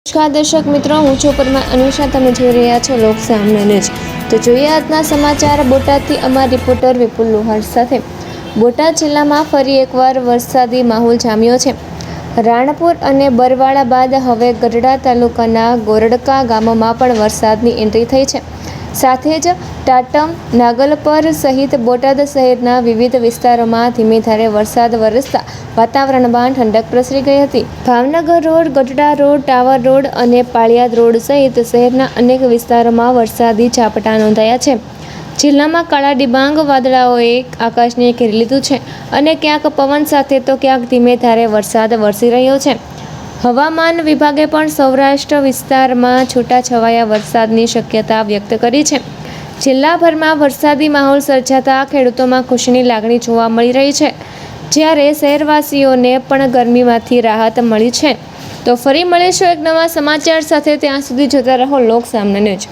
નમસ્કાર દર્શક મિત્રો, હું છું પરમાર અનુષા. તમે જોઈ રહ્યા છો લોકસામના ન્યૂઝ. તો જોઈએ આજના સમાચાર બોટાદથી અમારા રિપોર્ટર વિપુલ લોહાર સાથે. બોટાદ જિલ્લામાં ફરી એકવાર વરસાદી માહોલ જામ્યો છે. રાણપુર અને બરવાળા બાદ હવે ગઢડા તાલુકાના ગોરડકા ગામમાં પણ વરસાદની એન્ટ્રી થઈ છે. સાથે જ ટાટમ, નાગલપર સહિત બોટાદ શહેરના વિવિધ વિસ્તારોમાં ધીમી ધારે વરસાદ વરસતા વાતાવરણમાં ઠંડક પ્રસરી ગઈ હતી. Bhavnagar road, Gadhada road, tower road અને પાળિયાદ રોડ સહિત શહેરના અનેક વિસ્તારોમાં વરસાદી ઝાપટા નોંધાયા છે. જિલ્લામાં કાળા ડિબાંગ વાદળાઓએ આકાશને ઘેરી લીધું છે અને ક્યાંક પવન સાથે તો ક્યાંક ધીમે ધારે વરસાદ વરસી રહ્યો છે. હવામાન વિભાગે પણ સૌરાષ્ટ્ર વિસ્તારમાં છૂટાછવાયા વરસાદની શક્યતા વ્યક્ત કરી છે. જિલ્લાભરમાં વરસાદી માહોલ સર્જાતા ખેડૂતોમાં ખુશીની લાગણી જોવા મળી રહી છે, જ્યારે શહેરવાસીઓને પણ ગરમીમાંથી રાહત મળી છે. તો ફરી મળીશું એક નવા સમાચાર સાથે. ત્યાં સુધી જોતા રહો લોકસામના ન્યૂઝ.